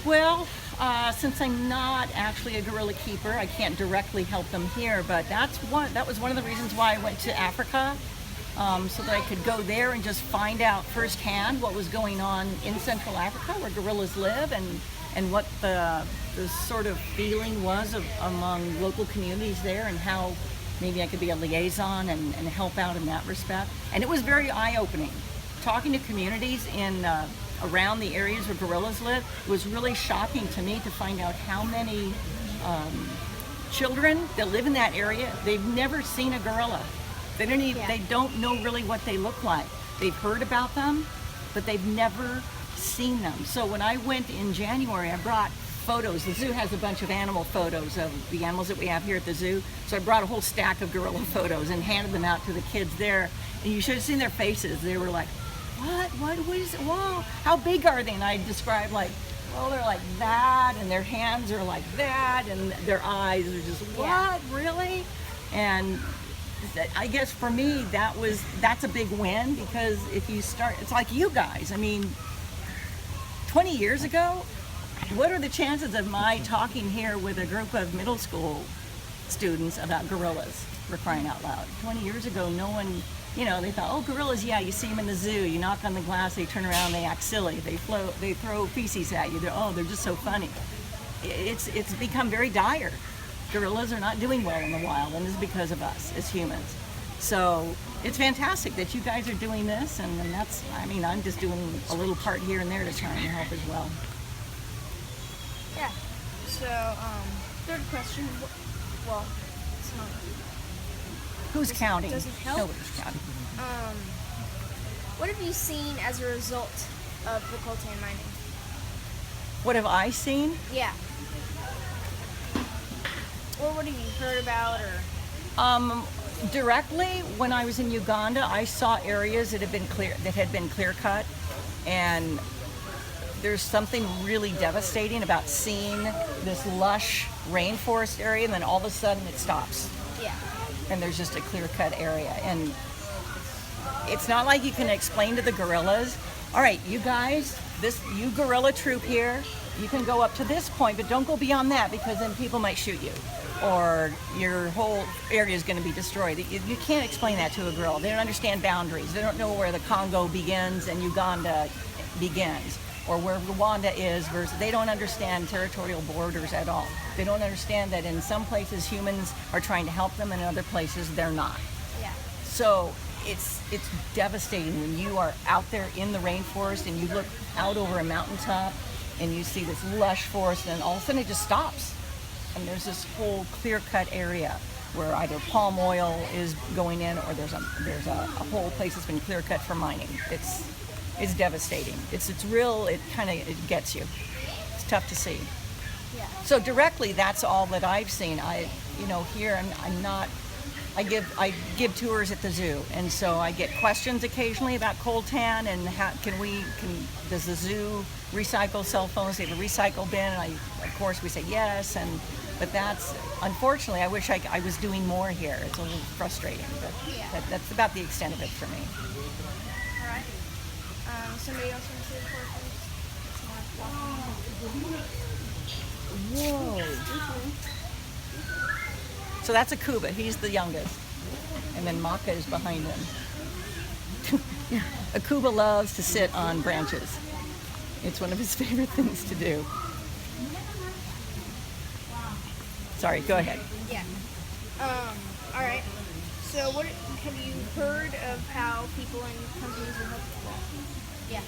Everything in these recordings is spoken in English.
Well, since I'm not actually a gorilla keeper, I can't directly help them here. But that was one of the reasons why I went to Africa, so that I could go there and just find out firsthand what was going on in Central Africa, where gorillas live, and what the sort of feeling was among local communities there, and how maybe I could be a liaison and help out in that respect. And it was very eye-opening. Talking to communities in around the areas where gorillas live was really shocking to me to find out how many children that live in that area, they've never seen a gorilla. They don't know really what they look like. They've heard about them, but they've never seen them. So when I went in January, I brought photos. The zoo has a bunch of animal photos of the animals that we have here at the zoo. So I brought a whole stack of gorilla photos and handed them out to the kids there. And you should have seen their faces. They were like, what is it? Whoa, how big are they? And I described like, well, they're like that, and their hands are like that, and their eyes are just, what, really? And I guess for me, that's a big win, because if you start, it's like you guys, I mean, 20 years ago, what are the chances of my talking here with a group of middle school students about gorillas, for crying out loud? 20 years ago, no one, they thought, oh, gorillas, yeah, you see them in the zoo, you knock on the glass, they turn around, they act silly, they throw feces at you, they're just so funny. It's become very dire. Gorillas are not doing well in the wild, and it's because of us as humans. So it's fantastic that you guys are doing this, and I'm just doing a little part here and there to try and help as well. Yeah. So, third question. Well, it's not. Who's counting? Doesn't help. Nobody's counting. What have you seen as a result of the coltan mining? What have I seen? Yeah. Or what have you heard about, or? Directly, when I was in Uganda, I saw areas that had been clear cut, and there's something really devastating about seeing this lush rainforest area, and then all of a sudden it stops. Yeah. And there's just a clear-cut area. And it's not like you can explain to the gorillas, all right, you guys, you gorilla troop here, you can go up to this point, but don't go beyond that, because then people might shoot you, or your whole area is going to be destroyed. You can't explain that to a gorilla. They don't understand boundaries. They don't know where the Congo begins and Uganda begins, or where Rwanda is versus. They don't understand territorial borders at all. They don't understand that in some places humans are trying to help them, and in other places they're not. Yeah. So it's devastating when you are out there in the rainforest and you look out over a mountaintop and you see this lush forest, and all of a sudden it just stops, and there's this whole clear-cut area where either palm oil is going in, or there's a whole place that's been clear-cut for mining. It's devastating. It's real. It gets you. It's tough to see. Yeah. So directly, that's all that I've seen. Here I'm not. I give tours at the zoo, and so I get questions occasionally about coltan and how does the zoo recycle cell phones? They have a recycle bin, and of course we say yes, but that's, unfortunately, I wish I was doing more here. It's a little frustrating, but that's about the extent of it for me. All right. Somebody else want to say the Whoa. So that's a Kuba. He's the youngest. And then Maka is behind him. A Kuba loves to sit on branches. It's one of his favorite things to do. Sorry, go ahead. Yeah. All right. So what have you heard of how people and companies are helping? Yeah.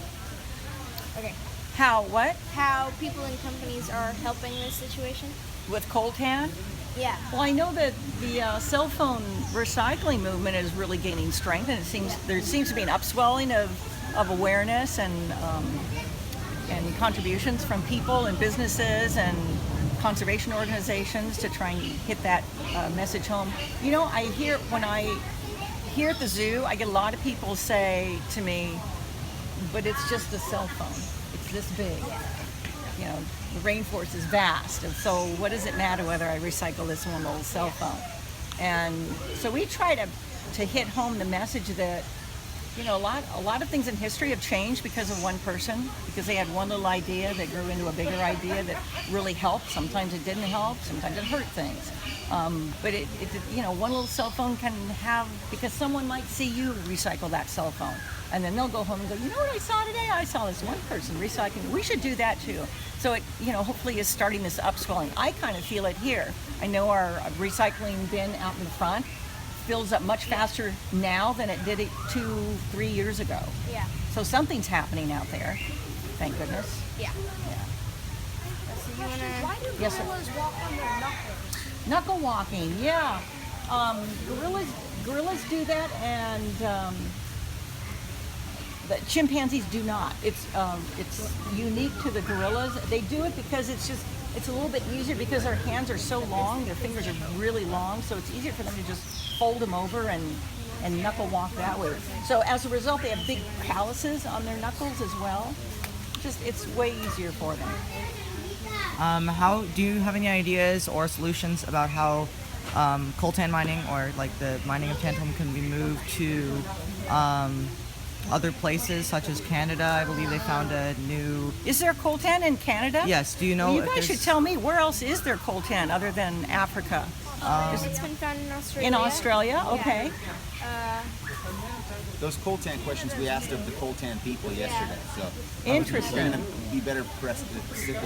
Okay. How, what? How people and companies are helping this situation? With coltan? Yeah. Well, I know that the cell phone recycling movement is really gaining strength, and there seems to be an upswelling of awareness and contributions from people and businesses and conservation organizations to try and hit that message home. When I here at the zoo, I get a lot of people say to me, but it's just a cell phone. It's this big. The rainforest is vast, and so what does it matter whether I recycle this one little cell phone? And so we try to hit home the message that a lot of things in history have changed because of one person, because they had one little idea that grew into a bigger idea that really helped. Sometimes it didn't help, sometimes it hurt things. But one little cell phone can have, because someone might see you recycle that cell phone, and then they'll go home and go, you know what I saw today? I saw this one person recycling. We should do that too. So it, hopefully is starting this upswelling. I kind of feel it here. I know our recycling bin out in the front fills up much faster now than it did 2-3 years ago. Yeah. So something's happening out there. Thank goodness. Yeah. Yeah. So you wanna? Why do Yes, sir. gorillas walk on their knuckles? Knuckle walking, yeah. Gorillas do that, and the chimpanzees do not. It's unique to the gorillas. They do it because it's a little bit easier because their hands are so long, their fingers are really long, so it's easier for them to just fold them over and knuckle walk that way. So as a result, they have big calluses on their knuckles as well. It's way easier for them. How do you have any ideas or solutions about how coltan mining or like the mining of tantalum can be moved to other places such as Canada? I believe they found a new. Is there coltan in Canada? Yes. Do you know? Well, you if guys there's- should tell me, where else is there coltan other than Africa? It's been found in Australia. In Australia? Okay. Those coltan questions we asked of the coltan people yesterday. So Interesting. we're gonna be better pressed to specific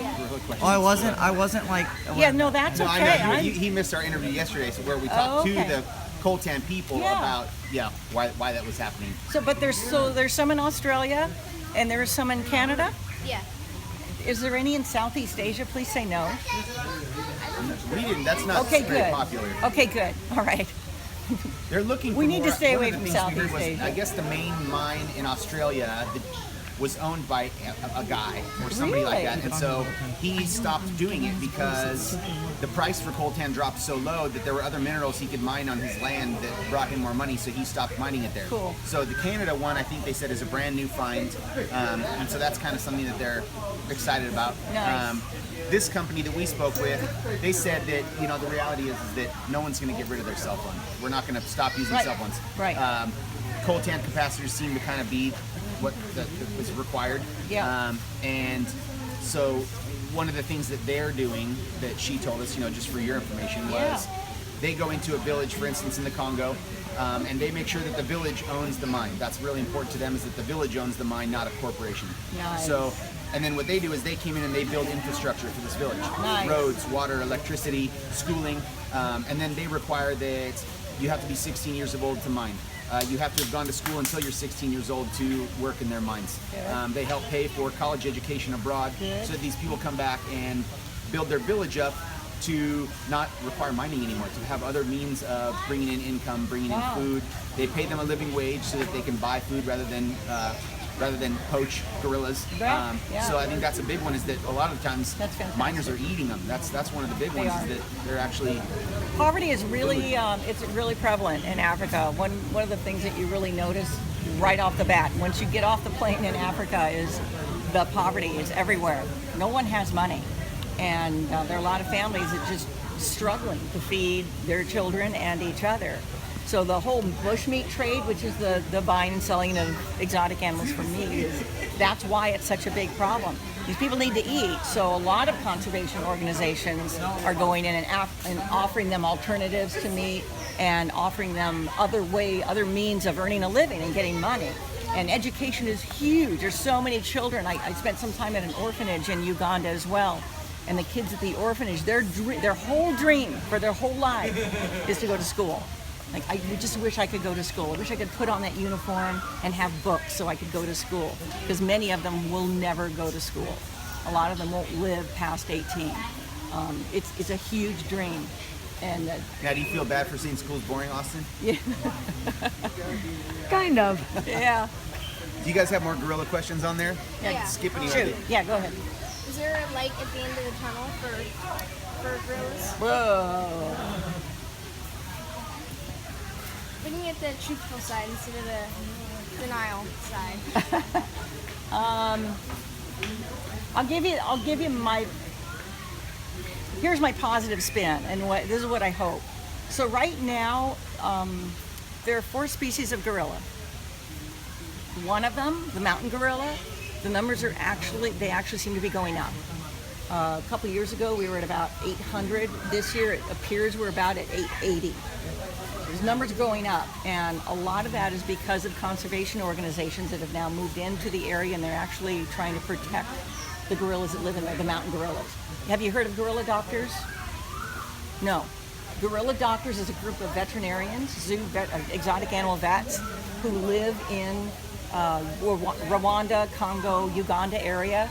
questions. Oh, I wasn't like. Yeah, no, that's No, okay. I know. He missed our interview yesterday, so where we talked okay. to the coltan people Yeah. about why that was happening. But there's some in Australia, and there's some in Canada. Yeah. Is there any in Southeast Asia? Please say no. We didn't. That's not Okay, very good. popular. Okay, good. All right. They're looking. We for need to more. stay One away of the from things we heard Southeast was, Asia. I guess the main mine in Australia that was owned by a guy or somebody like Really? that, and so he stopped doing it because the price for coltan dropped so low that there were other minerals he could mine on his land that brought him more money, so he stopped mining it there. Cool. So the Canada one, I think they said, is a brand new find, and so that's kind of something that they're excited about. Nice. This company that we spoke with, they said that the reality is that no one's going to get rid of their cell phone. We're not going to stop using Right. cell phones. Right. Coltan capacitors seem to kind of be what was required. Yeah. And so one of the things that they're doing that she told us, just for your information, was they go into a village, for instance, in the Congo, and they make sure that the village owns the mine. That's really important to them, is that the village owns the mine, not a corporation. Nice. So, and then what they do is they came in and they build infrastructure for this village. Nice. Roads, water, electricity, schooling, and then they require that you have to be 16 years of old to mine. You have to have gone to school until you're 16 years old to work in their mines. They help pay for college education abroad, Good. so that these people come back and build their village up to not require mining anymore, to have other means of bringing in income, bringing in Wow. food. They pay them a living wage so that they can buy food rather than poach gorillas. Right, yeah. So I think that's a big one, is that a lot of times That's fantastic. miners are eating them. That's one of the big They ones, are. is that they're actually. Poverty is really it's really prevalent in Africa. One of the things that you really notice right off the bat, once you get off the plane in Africa, is the poverty is everywhere. No one has money, and there are a lot of families that just struggling to feed their children and each other. So the whole bushmeat trade, which is the buying and selling of exotic animals for meat, that's why it's such a big problem. These people need to eat, so a lot of conservation organizations are going in and offering them alternatives to meat and offering them other means of earning a living and getting money. And education is huge. There's so many children. I spent some time at an orphanage in Uganda as well. And the kids at the orphanage, their whole dream for their whole life is to go to school. Like, I just wish I could go to school. I wish I could put on that uniform and have books so I could go to school. Because many of them will never go to school. A lot of them won't live past 18. It's a huge dream. And Now, do you feel bad for seeing schools boring, Austin? yeah, Kind of. yeah. Do you guys have more gorilla questions on there? Yeah. Skip any of Shoot, it. yeah, go ahead. Is there a light at the end of the tunnel for gorillas? Whoa. Looking at the truthful side instead of the denial side. I'll give you my. Here's my positive spin, and this is what I hope. So right now, there are 4 species of gorilla. one of them, the mountain gorilla, the numbers are actually seem to be going up. A couple years ago, we were at about 800. This year, it appears we're about at 880. These numbers are going up, and a lot of that is because of conservation organizations that have now moved into the area, and they're actually trying to protect the gorillas that live in there, the mountain gorillas. Have you heard of gorilla doctors? No. Gorilla doctors is a group of veterinarians, exotic animal vets, who live in Rwanda, Congo, Uganda area.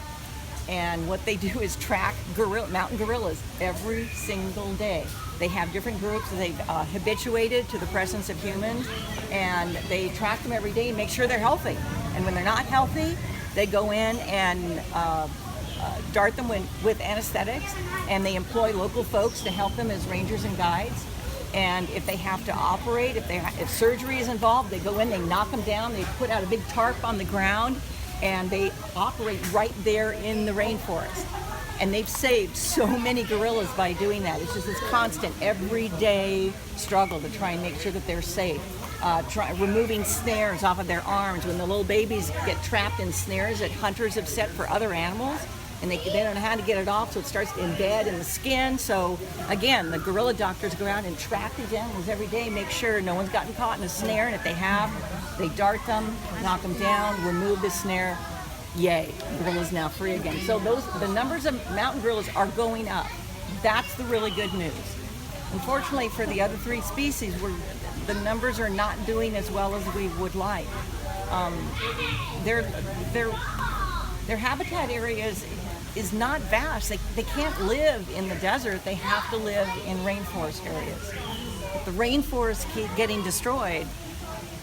And what they do is track mountain gorillas every single day. They have different groups that they've habituated to the presence of humans, and they track them every day and make sure they're healthy. And when they're not healthy, they go in and dart them with anesthetics, and they employ local folks to help them as rangers and guides. And if they have to operate, if surgery is involved, they go in, they knock them down, they put out a big tarp on the ground, and they operate right there in the rainforest. And they've saved so many gorillas by doing that. It's just this constant, everyday struggle to try and make sure that they're safe. Removing snares off of their arms when the little babies get trapped in snares that hunters have set for other animals, and they don't know how to get it off, so it starts to embed in the skin. So again, the gorilla doctors go out and track these animals every day, make sure no one's gotten caught in a snare, and if they have, they dart them, knock them down, remove the snare. Yay, gorilla's now free again. So the numbers of mountain gorillas are going up. That's the really good news. Unfortunately for the other three species, the numbers are not doing as well as we would like. Their habitat areas is not vast. They can't live in the desert. They have to live in rainforest areas. If the rainforests keep getting destroyed,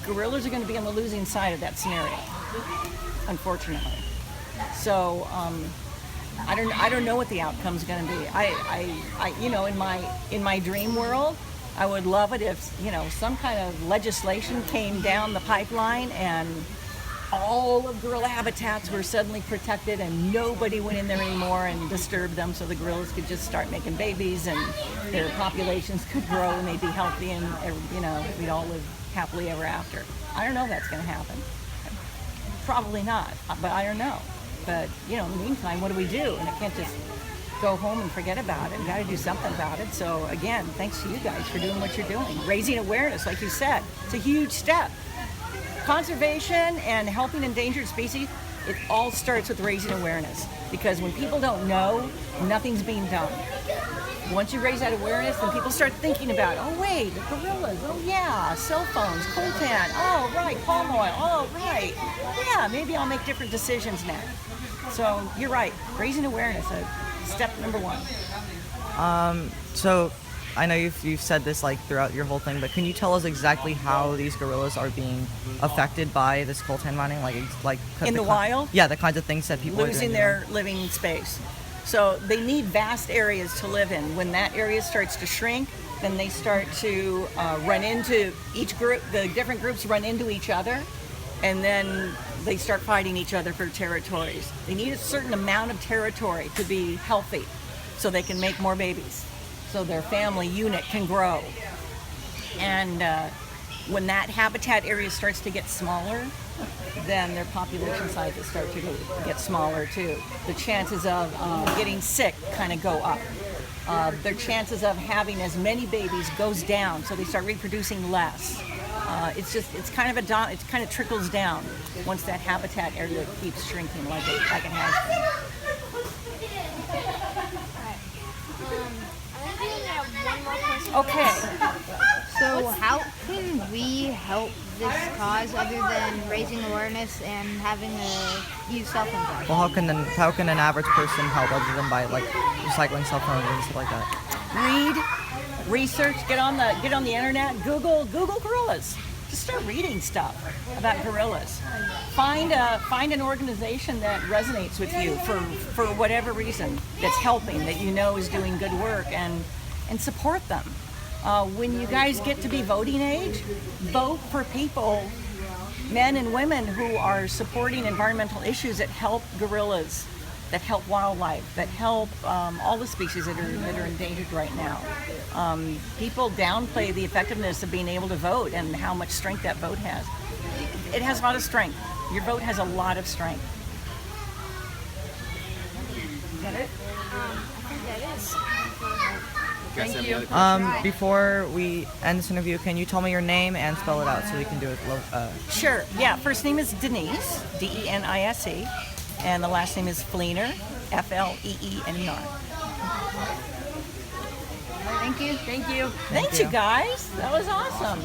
gorillas are going to be on the losing side of that scenario, unfortunately. So I don't know what the outcome's going to be. I in my dream world, I would love it if some kind of legislation came down the pipeline and all of gorilla habitats were suddenly protected and nobody went in there anymore and disturbed them, so the gorillas could just start making babies and their populations could grow and they'd be healthy and we'd all live happily ever after. I don't know if that's going to happen. Probably not, but I don't know. But in the meantime, what do we do? And I can't just go home and forget about it. We've got to do something about it. So again, thanks to you guys for doing what you're doing. Raising awareness, like you said, it's a huge step. Conservation and helping endangered species, it all starts with raising awareness, because when people don't know, nothing's being done. Once you raise that awareness, then people start thinking about, oh wait, gorillas, oh yeah, cell phones, coltan, oh right, palm oil, oh right, yeah, maybe I'll make different decisions now. So you're right, raising awareness, step number one. So I know you've said this throughout your whole thing, but can you tell us exactly how these gorillas are being affected by this coltan mining? In the wild? Yeah, the kinds of things that people losing their living space. So they need vast areas to live in. When that area starts to shrink, then they start to run into each group. The different groups run into each other, and then they start fighting each other for territories. They need a certain amount of territory to be healthy, so they can make more babies, so their family unit can grow. And when that habitat area starts to get smaller, then their population sizes start to get smaller too. The chances of getting sick kind of go up. Their chances of having as many babies goes down, so they start reproducing less. It kind of trickles down once that habitat area keeps shrinking like it has been. I think I have one more question. Okay. So how can we help this cause other than raising awareness and having a use cell phone drive? Well, how can an average person help other than by recycling cell phones and stuff like that? Read, research, get on the internet, Google gorillas. Just start reading stuff about gorillas. Find an organization that resonates with you for whatever reason, that's helping, that is doing good work, and support them. When you guys get to be voting age, vote for people, men and women, who are supporting environmental issues that help gorillas, that help wildlife, that help all the species that are endangered right now. People downplay the effectiveness of being able to vote and how much strength that vote has. It has a lot of strength. Your vote has a lot of strength. Get it? I think that is. Guys, Thank any you. other questions? Before we end this interview, can you tell me your name and spell it out so we can do it? Sure. Yeah. First name is Denise, Denise, and the last name is Fleener, Fleener. Thank you. Thank you. Thanks, you guys. That was awesome.